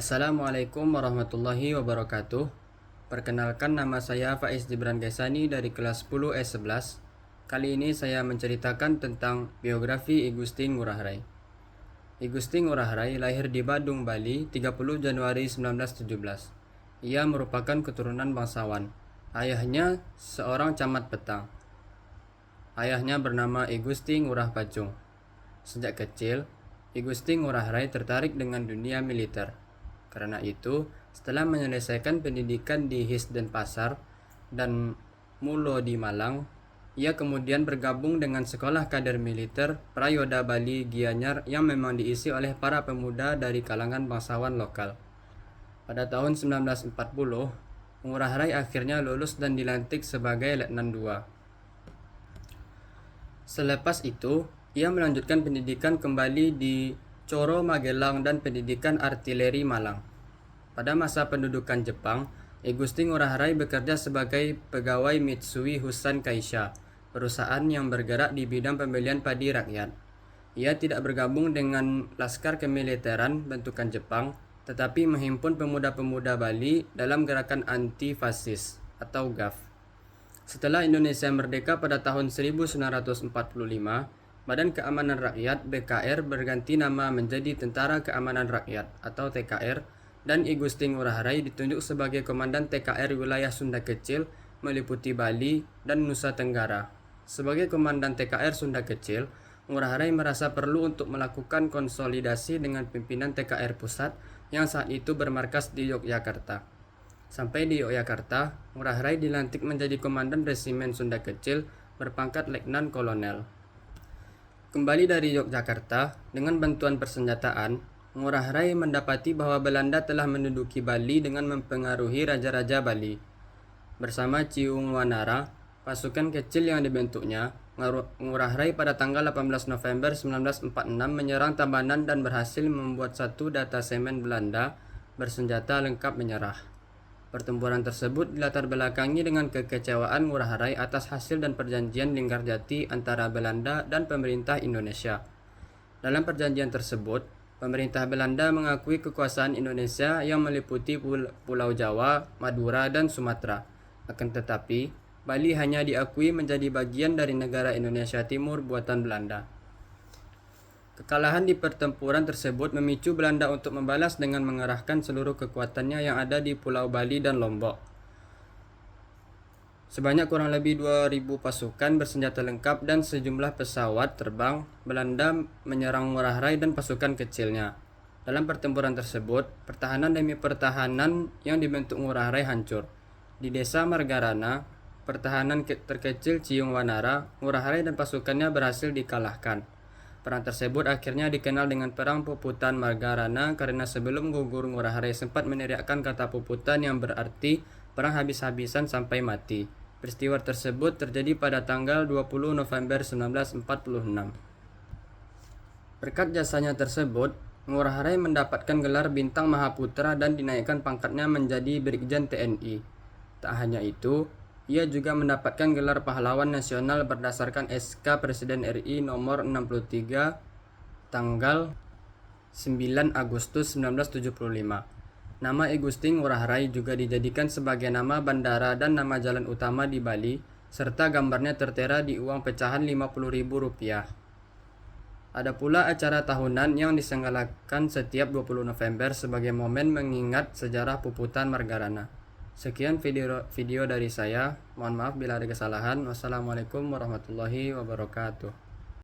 Assalamualaikum warahmatullahi wabarakatuh. Perkenalkan, nama saya Faiz Jibran Gaisani dari kelas 10 S11. Kali ini saya menceritakan tentang biografi I Gusti Ngurah Rai. I Gusti Ngurah Rai lahir di Badung, Bali 30 Januari 1917. Ia merupakan keturunan bangsawan. Ayahnya seorang camat petang. Ayahnya bernama I Gusti Ngurah Pacung. Sejak kecil, I Gusti Ngurah Rai tertarik dengan dunia militer. Karena itu, setelah menyelesaikan pendidikan di HIS Denpasar dan Mulo di Malang, ia kemudian bergabung dengan sekolah kader militer Prayoda Bali Gianyar yang memang diisi oleh para pemuda dari kalangan bangsawan lokal. Pada tahun 1940, Ngurah Rai akhirnya lulus dan dilantik sebagai Letnan II. Selepas itu, ia melanjutkan pendidikan kembali di Coro Magelang dan pendidikan artileri Malang. Pada masa pendudukan Jepang, I Gusti Ngurah Rai bekerja sebagai pegawai Mitsui Husan Kaisha, perusahaan yang bergerak di bidang pembelian padi rakyat. Ia tidak bergabung dengan laskar kemiliteran bentukan Jepang, tetapi menghimpun pemuda-pemuda Bali dalam gerakan anti-fasis atau GAF. Setelah Indonesia merdeka pada tahun 1945, Badan Keamanan Rakyat (BKR) berganti nama menjadi Tentara Keamanan Rakyat atau TKR, dan I Gusti Ngurah Rai ditunjuk sebagai Komandan TKR wilayah Sunda Kecil meliputi Bali dan Nusa Tenggara. Sebagai Komandan TKR Sunda Kecil, Ngurah Rai merasa perlu untuk melakukan konsolidasi dengan pimpinan TKR Pusat yang saat itu bermarkas di Yogyakarta. Sampai di Yogyakarta, Ngurah Rai dilantik menjadi Komandan Resimen Sunda Kecil berpangkat Letnan Kolonel. Kembali dari Yogyakarta, dengan bantuan persenjataan, Ngurah Rai mendapati bahwa Belanda telah menduduki Bali dengan mempengaruhi raja-raja Bali. Bersama Ciung Wanara, pasukan kecil yang dibentuknya, Ngurah Rai pada tanggal 18 November 1946 menyerang Tabanan dan berhasil membuat satu datasemen Belanda bersenjata lengkap menyerah. Pertempuran tersebut dilatar belakangi dengan kekecewaan Ngurah Rai atas hasil dan perjanjian Linggarjati antara Belanda dan pemerintah Indonesia. Dalam perjanjian tersebut, pemerintah Belanda mengakui kekuasaan Indonesia yang meliputi Pulau Jawa, Madura, dan Sumatera. Akan tetapi, Bali hanya diakui menjadi bagian dari negara Indonesia Timur buatan Belanda. Kekalahan di pertempuran tersebut memicu Belanda untuk membalas dengan mengerahkan seluruh kekuatannya yang ada di Pulau Bali dan Lombok. Sebanyak kurang lebih 2.000 pasukan bersenjata lengkap dan sejumlah pesawat terbang, Belanda menyerang Ngurah Rai dan pasukan kecilnya. Dalam pertempuran tersebut, pertahanan demi pertahanan yang dibentuk Ngurah Rai hancur. Di desa Margarana, pertahanan terkecil Ciung Wanara, Ngurah Rai dan pasukannya berhasil dikalahkan. Perang tersebut akhirnya dikenal dengan Perang Puputan Margarana karena sebelum gugur Ngurah Rai sempat meneriakkan kata puputan yang berarti perang habis-habisan sampai mati. Peristiwa tersebut terjadi pada tanggal 20 November 1946. Berkat jasanya tersebut, Ngurah Rai mendapatkan gelar Bintang Mahaputra dan dinaikkan pangkatnya menjadi Brigjen TNI. Tak hanya itu, ia juga mendapatkan gelar Pahlawan Nasional berdasarkan SK Presiden RI nomor 63 tanggal 9 Agustus 1975. Nama I Gusti Ngurah Rai juga dijadikan sebagai nama bandara dan nama jalan utama di Bali, serta gambarnya tertera di uang pecahan Rp50.000. Ada pula acara tahunan yang diselenggarakan setiap 20 November sebagai momen mengingat sejarah Puputan Margarana. Sekian video dari saya. Mohon maaf bila ada kesalahan. Wassalamualaikum warahmatullahi wabarakatuh.